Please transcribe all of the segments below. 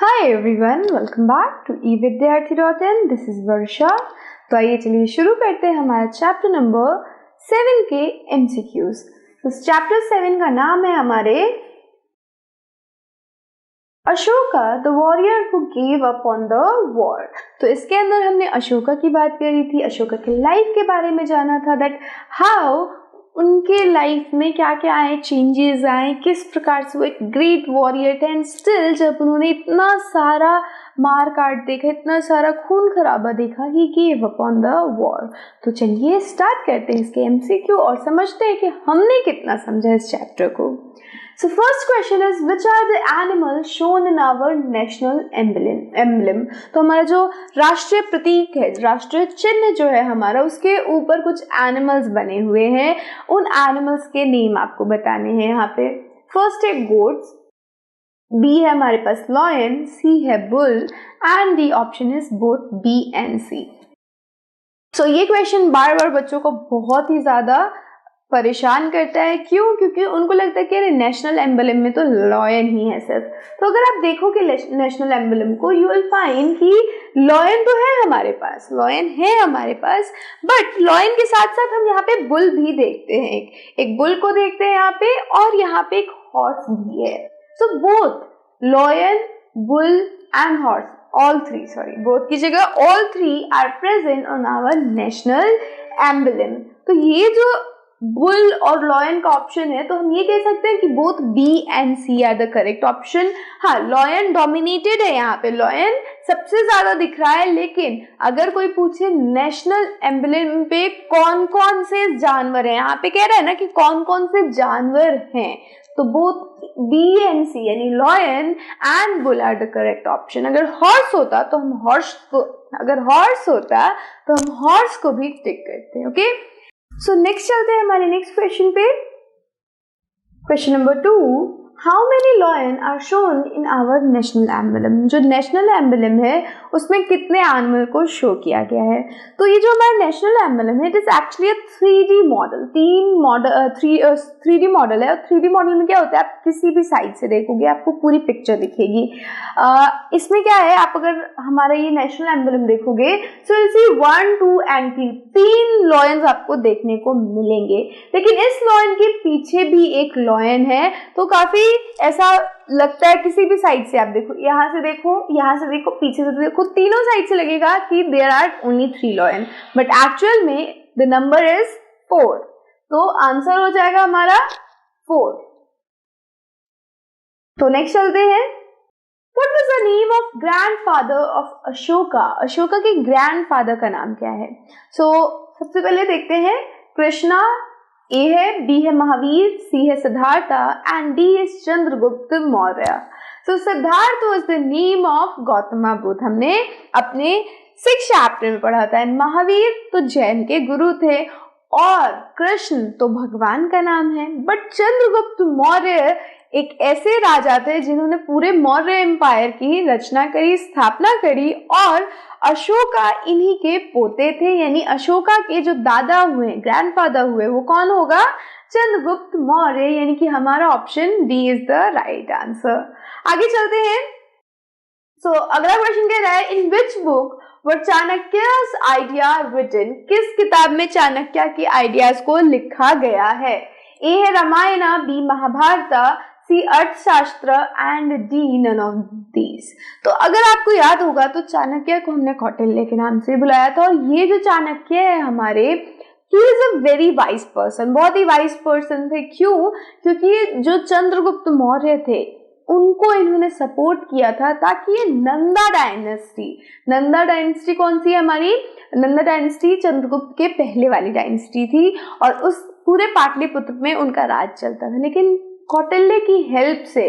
Hi everyone, welcome back to evidyarthi.in. This is Varsha. तो आइए चलिए शुरू करते हैं हमारा चैप्टर नंबर 7 के MCQs. तो चैप्टर 7 का नाम है हमारे Ashoka the warrior who gave up on the war. तो इसके अंदर हमने अशोका की बात करी थी, अशोका के लाइफ के बारे में जाना था, दैट हाउ उनके लाइफ में क्या क्या आए, चेंजेस आए, किस प्रकार से वो एक ग्रेट वॉरियर थे एंड स्टिल जब उन्होंने इतना सारा मार काट देखा, इतना सारा खून खराबा देखा, he gave upon the war. तो चलिए स्टार्ट करते हैं इसके MCQ और समझते हैं कि हमने कितना समझा इस चैप्टर को. So first question is which are the animals shown in our national emblem? तो हमारा जो राष्ट्रीय प्रतीक है, राष्ट्रीय चिन्ह जो है हमारा, उसके ऊपर कुछ एनिमल्स बने हुए हैं. उन एनिमल्स के नेम आपको बताने हैं यहाँ पे. फर्स्ट है गोट्स, B है हमारे पास लॉयन, C है bull and D option is both B and C. So ये क्वेश्चन बार बार बच्चों को बहुत ही ज्यादा परेशान करता है. क्यों? क्योंकि उनको लगता है कि अरे नेशनल एम्बलम में तो लॉयन ही है सिर्फ. तो अगर आप देखोगे नेशनल एम्बलम को, यू विल फाइंड कि लॉयन तो है हमारे पास, लॉयन है हमारे पास, बट लॉयन के साथ साथ हम यहाँ पे बुल भी देखते हैं. एक बुल को देखते हैं यहाँ पे और यहाँ पे एक हॉर्स भी है. So both lion, bull and horse, both की जगह all three are present on our national emblem. तो ये जो बुल और लॉयन का ऑप्शन है, तो हम ये कह सकते हैं कि both B and C are the correct option. हाँ, लॉयन डोमिनेटेड है, यहाँ पे लॉयन सबसे ज्यादा दिख रहा है. लेकिन अगर कोई पूछे नेशनल एम्बलम पे कौन कौन से जानवर हैं, यहाँ पे कह रहा है ना कि कौन कौन से जानवर हैं, तो बोथ B and C यानी lion and bull are the correct option. अगर हॉर्स होता तो हम हॉर्स को भी टिक करते हैं. ओके, सो नेक्स्ट चलते हैं हमारे नेक्स्ट क्वेश्चन पे. Question number 2, how many lion are shown in our national emblem? जो नेशनल एम्बलम है उसमें कितने एनिमल को शो किया गया है? तो ये जो हमारा नेशनल एम्बलम है, it is actually 3D model. 3D model है. और 3D मॉडल में क्या होता है, आप किसी भी साइड से देखोगे आपको पूरी पिक्चर दिखेगी. इसमें क्या है, आप अगर हमारा ये नेशनल एम्बलम देखोगे, so you see 1, 2 and 3, 3 lions आपको देखने को मिलेंगे. लेकिन इस लॉयन के पीछे भी एक लॉयन है. तो काफी ऐसा लगता है, किसी भी साइड से आप देखो, यहाँ से देखो, पीछे से देखो, तीनों साइड से लगेगा कि there are only 3 lion, but actual में द नंबर इज 4. तो आंसर हो जाएगा हमारा 4. तो नेक्स्ट चलते हैं. What was the name of grandfather of Ashoka? Ashoka के ग्रैंडफादर का नाम क्या है? सबसे पहले देखते हैं. कृष्णा A है, B है महावीर, C है Siddhartha and D is Chandragupta Maurya. Siddharth was the name of Gautam Buddha, हमने अपने 6th चैप्टर में पढ़ा था. महावीर तो जैन के गुरु थे और कृष्ण तो भगवान का नाम है. बट चंद्रगुप्त मौर्य एक ऐसे राजा थे जिन्होंने पूरे मौर्य एम्पायर की रचना करी, स्थापना करी, और अशोका इन्हीं के पोते थे. यानी अशोका के जो दादा हुए, ग्रैंडफादर हुए, वो कौन होगा? चंद्रगुप्त मौर्य. यानी कि हमारा option B is the right answer. आगे चलते हैं. अगला क्वेश्चन कह रहा है, in which book were Chanakya's idea written? किस किताब में चाणक्य के आइडियाज को लिखा गया है? A है Ramayana, B Mahabharata, C Arthashastra and D none of these. तो अगर आपको याद होगा तो चाणक्य को हमने कौटिल्य के नाम से बुलाया था. और ये जो चाणक्य है हमारे, he is a very wise person, बहुत ही वाइज पर्सन थे. क्यों? क्योंकि जो चंद्रगुप्त मौर्य थे उनको इन्होंने सपोर्ट किया था ताकि ये नंदा डायनेस्टी कौन सी है हमारी? नंदा डायनेस्टी चंद्रगुप्त के पहले वाली डायनेस्टी थी और उस पूरे पाटलिपुत्र में उनका राज चलता था. लेकिन कौटिल्य की हेल्प से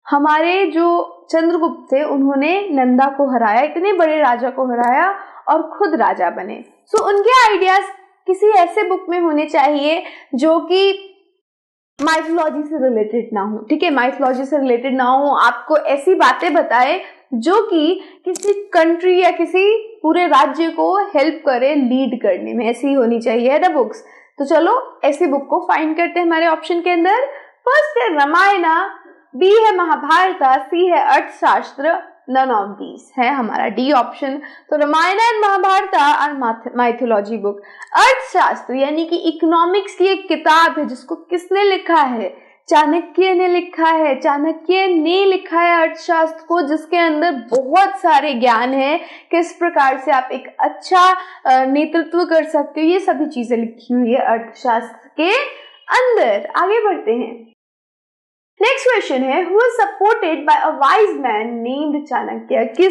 हमारे जो चंद्रगुप्त थे उन्होंने नंदा को हराया, इतने बड़े राजा को हराया और खुद राजा बने. उनके आइडियाज किसी ऐसे बुक में होने चाहिए जो कि माइथोलॉजी से रिलेटेड ना हो. ठीक है, माइथोलॉजी से रिलेटेड ना हो, आपको ऐसी बातें बताए जो कि किसी कंट्री या किसी पूरे राज्य को हेल्प करे लीड करने में. ऐसी होनी चाहिए द बुक्स. तो चलो ऐसी बुक को फाइंड करते हैं हमारे ऑप्शन के अंदर. फर्स्ट है रामायण, B है महाभारत, C है अर्थशास्त्र नन ऑफ दीज है हमारा डी ऑप्शन। तो Ramayana and Mahabharata are mythology book. Arthashastra यानी कि इकोनॉमिक्स की एक किताब है जिसको किसने लिखा है, चाणक्य ने लिखा है। चाणक्य ने लिखा है अर्थशास्त्र को, जिसके अंदर बहुत सारे ज्ञान है, किस प्रकार से आप एक अच्छा नेतृत्व कर सकते हो, ये सभी चीजें लिखी हुई है अर्थशास्त्र के अंदर। आगे बढ़ते हैं। नेक्स्ट क्वेश्चन है, who is supported by a wise man named Chanakya.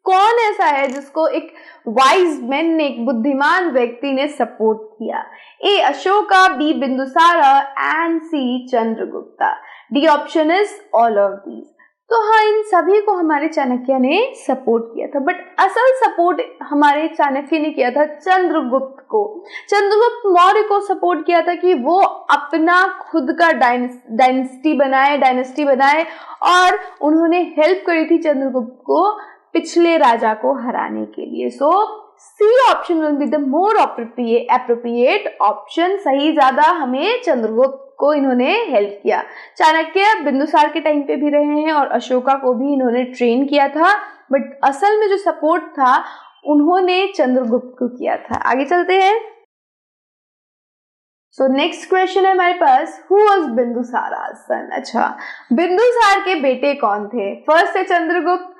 कौन ऐसा है जिसको एक वाइज मैन ने, एक बुद्धिमान व्यक्ति ने सपोर्ट किया? A Ashoka, B Bindusara and C Chandragupta. D option is all of these. तो हाँ, इन सभी को हमारे चाणक्य ने सपोर्ट किया था, बट असल सपोर्ट हमारे चाणक्य ने किया था चंद्रगुप्त को। चंद्रगुप्त मौर्य को सपोर्ट किया था कि वो अपना खुद का डायनेस्टी बनाए और उन्होंने हेल्प करी थी चंद्रगुप्त को पिछले राजा को हराने के लिए। So C option will be the more appropriate option. सही ज्यादा हमें चंद्रगुप्त को इन्होंने हेल्प किया। चाणक्य बिंदुसार के टाइम पे भी रहे हैं और अशोका को भी इन्होंने ट्रेन किया था, बट असल में जो सपोर्ट था उन्होंने चंद्रगुप्त को किया था। आगे चलते हैं। सो नेक्स्ट क्वेश्चन है हमारे पास, हु वाज बिंदुसारा's son। अच्छा, बिंदुसार के बेटे कौन थे? फर्स्ट है चंद्रगुप्त,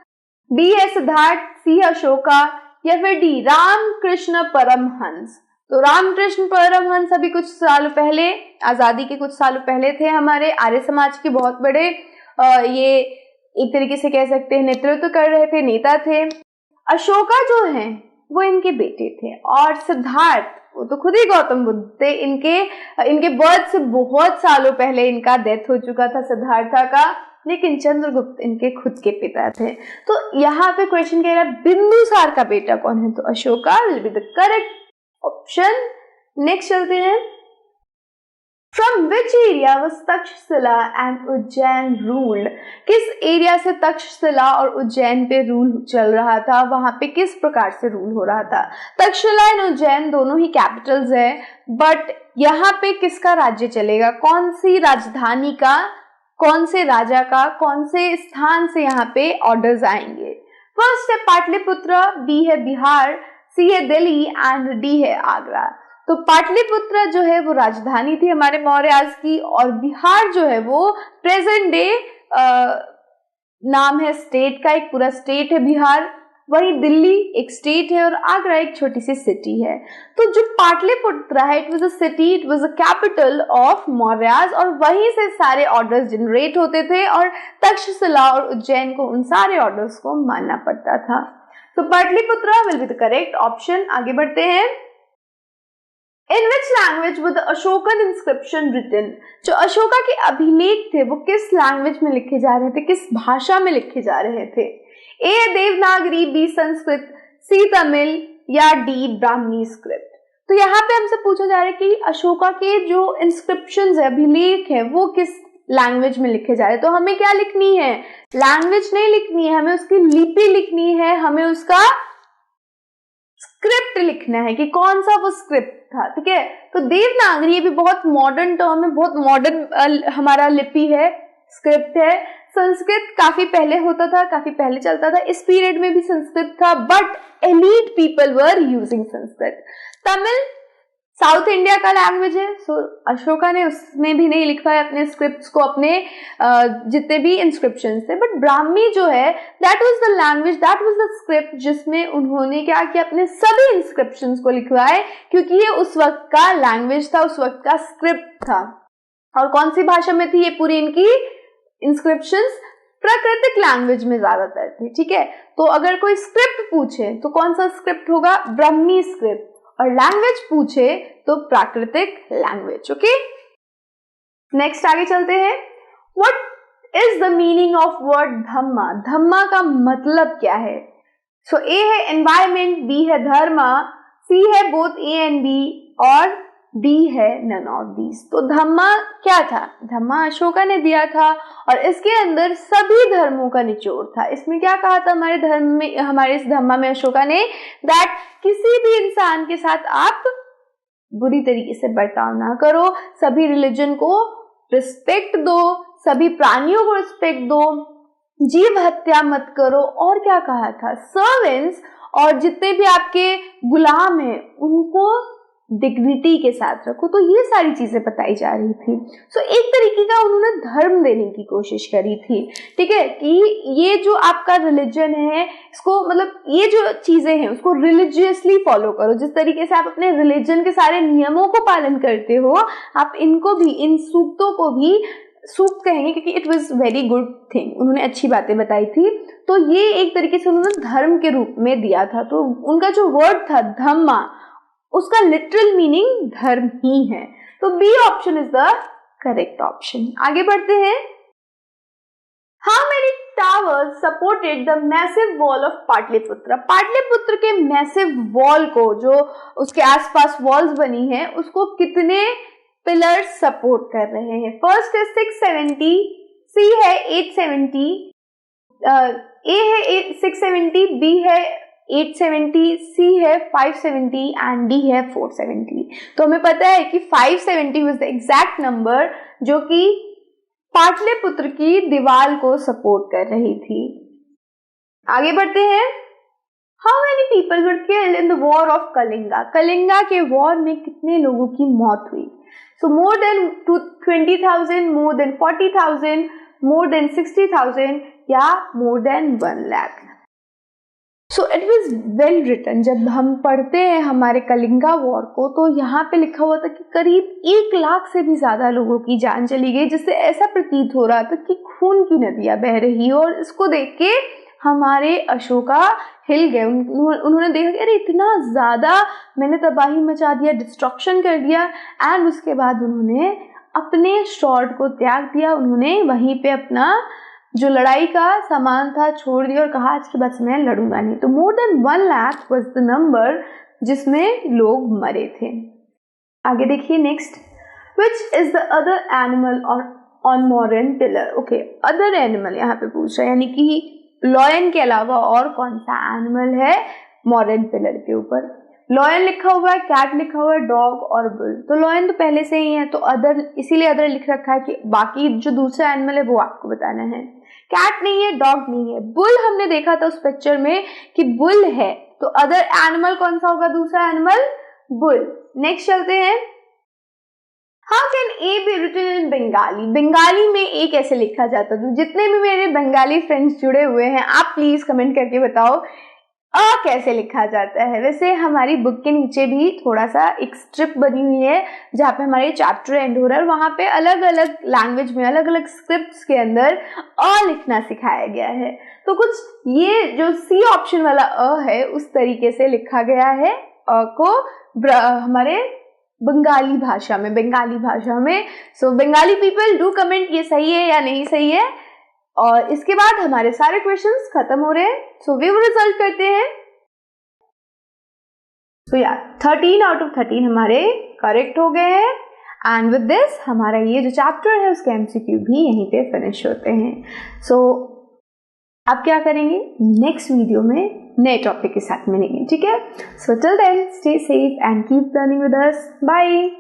बी है सिद्धार्थ, सी है अशोका, या फिर डी रामकृष्ण परमहंस। तो रामकृष्ण परमहंस अभी कुछ साल पहले, आजादी के कुछ सालों पहले थे, हमारे आर्य समाज के बहुत बड़े ये एक तरीके से कह सकते हैं नेतृत्व कर रहे थे, नेता थे। अशोका जो हैं वो इनके बेटे थे, और सिद्धार्थ वो तो खुद ही गौतम बुद्ध थे। इनके बर्थ से बहुत सालों पहले इनका डेथ हो चुका था सिद्धार्था का, लेकिन चंद्रगुप्त इनके खुद के पिता थे। तो यहाँ पे क्वेश्चन कह रहा है बिंदुसार का बेटा कौन है? तो Ashoka will be the correct option. Next चलते हैं। From which area was Takshashila and Ujjain ruled. किस एरिया से तक्षशिला और उज्जैन पे रूल चल रहा था, वहां पे किस प्रकार से रूल हो रहा था? तक्षशिला एंड उज्जैन दोनों ही कैपिटल्स है, बट यहाँ पे किसका राज्य चलेगा, कौन सी राजधानी का, कौन से राजा का, कौन से स्थान से यहाँ पे ऑर्डर्स आएंगे? फर्स्ट है पाटलिपुत्र, बी है बिहार, सी है दिल्ली एंड डी है आगरा। तो पाटलिपुत्र जो है वो राजधानी थी हमारे मौर्याज की, और बिहार जो है वो प्रेजेंट डे नाम है स्टेट का, एक पूरा स्टेट है बिहार। वही दिल्ली एक स्टेट है और आगरा एक छोटी सी सिटी है। तो जो पाटलिपुत्र है, it was a city, it was a capital of Mauryas, और वहीं से सारे ऑर्डर्स जनरेट होते थे, और तक्षशिला और उज्जैन को उन सारे ऑर्डर्स को मानना पड़ता था। तो Pataliputra will be the correct option. आगे बढ़ते हैं। In which language were the Ashokan inscription written? जो अशोका के अभिलेख थे वो किस लैंग्वेज में लिखे जा रहे थे, किस भाषा में लिखे जा रहे थे? ए देवनागरी, बी संस्कृत, सी तमिल, या डी ब्राह्मी स्क्रिप्ट। तो यहाँ पे हमसे पूछा जा रहा है कि अशोका के जो इंस्क्रिप्शंस है, अभिलेख है, वो किस लैंग्वेज में लिखे जा रहे हैं। तो हमें क्या लिखनी है? लैंग्वेज नहीं लिखनी है, हमें उसकी लिपि लिखनी है, हमें उसका स्क्रिप्ट लिखना है कि कौन सा वो स्क्रिप्ट था। ठीक है, तो देवनागरी ये भी बहुत मॉडर्न टर्म है, बहुत मॉडर्न हमारा लिपि है, स्क्रिप्ट है। संस्कृत काफी पहले होता था, काफी पहले चलता था, इस पीरियड में भी संस्कृत था, but elite people were using Sanskrit. Tamil south India का लैंग्वेज है, सो अशोका ने उसमें भी नहीं लिखा है अपने स्क्रिप्ट्स को, अपने जितने भी इंस्क्रिप्शन थे। बट ब्राह्मी जो है that was the language, that was the script जिसमें उन्होंने क्या किया, अपने सभी इंस्क्रिप्शंस को लिखवाए, क्योंकि ये उस वक्त का लैंग्वेज था, उस वक्त का स्क्रिप्ट था। और कौन सी भाषा में थी ये पूरी इनकी इंस्क्रिप्शंस? प्राकृतिक लैंग्वेज में ज्यादातर थे। ठीक है, तो अगर कोई स्क्रिप्ट पूछे तो कौन सा स्क्रिप्ट होगा? ब्राह्मी स्क्रिप्ट। और लैंग्वेज पूछे तो प्राकृतिक लैंग्वेज। ओके, नेक्स्ट आगे चलते हैं। What is the meaning of word dhamma? Dhamma का मतलब क्या है? सो ए है एनवायरमेंट, बी है धर्म, सी है बोथ ए एंड बी, और डी है नन ऑफ दीज। तो धम्मा क्या था? धम्मा अशोका ने दिया था, और इसके अंदर सभी धर्मों का निचोड़ था। इसमें क्या कहा था हमारे धर्म में, हमारे इस धम्मा में अशोका ने, दैट किसी भी इंसान के साथ आप बुरी तरीके से बर्ताव ना करो, सभी रिलीजन को रिस्पेक्ट दो, सभी प्राणियों को रिस्पेक्ट दो, जीव हत्या मत करो, और क्या कहा था, सर्वेंट्स और जितने भी आपके गुलाम हैं उनको डिग्निटी के साथ रखो। तो ये सारी चीजें बताई जा रही थी। सो एक तरीके का उन्होंने धर्म देने की कोशिश करी थी, ठीक है, कि ये जो आपका रिलीजन है इसको, मतलब ये जो चीजें हैं उसको रिलीजियसली फॉलो करो। जिस तरीके से आप अपने रिलीजन के सारे नियमों को पालन करते हो, आप इनको भी, इन सूक्तों को भी सूक्त कहेंगे क्योंकि it was very good thing, उन्होंने अच्छी बातें बताई थी। तो ये एक तरीके से उन्होंने धर्म के रूप में दिया था। तो उनका जो वर्ड था धम्मा, उसका लिटरल मीनिंग धर्म ही है। तो B option is the correct option. आगे बढ़ते हैं। How many towers supported the massive wall of Pataliputra? Pataliputra के मैसिव वॉल को, जो उसके आसपास वॉल्स बनी है, उसको कितने पिलर्स सपोर्ट कर रहे हैं? फर्स्ट है 670, सी है 870, ए है 670, बी है 870, सी है 570 एंड डी है 470। तो हमें पता है कि 570 वाज द एग्जैक्ट नंबर जो कि पाटलिपुत्र की दीवार को सपोर्ट कर रही थी। आगे बढ़ते हैं। How many people were killed in the war of Kalinga? Kalinga के वॉर में कितने लोगों की मौत हुई? So more than 20,000, more than 40,000, more than 60,000 या more than 1 lakh? So it was well written. जब हम पढ़ते हैं हमारे कलिंगा वॉर को, तो यहाँ पे लिखा हुआ था कि करीब 1 लाख से भी ज्यादा लोगों की जान चली गई, जिससे ऐसा प्रतीत हो रहा था कि खून की नदियां बह रही हो। और इसको देख के हमारे अशोका हिल गए। उन्होंने देखा कि अरे इतना ज्यादा मैंने तबाही मचा दिया, डिस्ट्रक्शन कर दिया, एंड उसके बाद उन्होंने अपने स्वॉर्ड को त्याग दिया। उन्होंने वहीं पे अपना जो लड़ाई का सामान था छोड़ दिया और कहा आज के बाद मैं लड़ूंगा नहीं। तो मोर than 1 lakh was the number जिसमें लोग मरे थे। आगे देखिए next. Which is the other animal on modern pillar? Okay, other animal यहाँ पे पूछ रहा है, यानी कि लॉयन के अलावा और कौन सा एनिमल है मॉडर्न पिलर के ऊपर? लॉयन लिखा हुआ है, कैट लिखा हुआ है, डॉग और बुल। तो लॉयन तो पहले से ही है, तो अदर, इसीलिए अदर लिख रखा है कि बाकी जो दूसरा एनिमल है वो आपको बताना है। कैट नहीं है, डॉग नहीं है, बुल हमने देखा था उस पिक्चर में कि बुल है, तो अदर एनिमल कौन सा होगा दूसरा एनिमल? बुल। नेक्स्ट चलते हैं। How can A be written in Bengali? Bengali में ए कैसे लिखा जाता है? तो जितने भी मेरे बंगाली फ्रेंड्स जुड़े हुए हैं, आप प्लीज कमेंट करके बताओ अ कैसे लिखा जाता है। वैसे हमारी बुक के नीचे भी थोड़ा सा एक स्ट्रिप बनी हुई है जहाँ पे हमारे चैप्टर एंड हो रहा है, वहाँ पे अलग अलग लैंग्वेज में अलग अलग स्क्रिप्ट्स के अंदर अ लिखना सिखाया गया है। तो कुछ ये जो सी ऑप्शन वाला अ है उस तरीके से लिखा गया है अ को हमारे बंगाली भाषा में। सो बंगाली पीपल डू कमेंट ये सही है या नहीं सही है। और इसके बाद हमारे सारे क्वेश्चंस खत्म हो रहे हैं। सो व्यू रिजल्ट करते हैं। तो यार 13 आउट ऑफ 13 हमारे करेक्ट हो गए हैं। एंड विद दिस हमारा ये जो चैप्टर है उसके एमसीक्यू भी यहीं पे फिनिश होते हैं। सो अब क्या करेंगे, नेक्स्ट वीडियो में नए टॉपिक के साथ मिलेंगे, ठीक है? So till then stay safe and keep learning with us. Bye.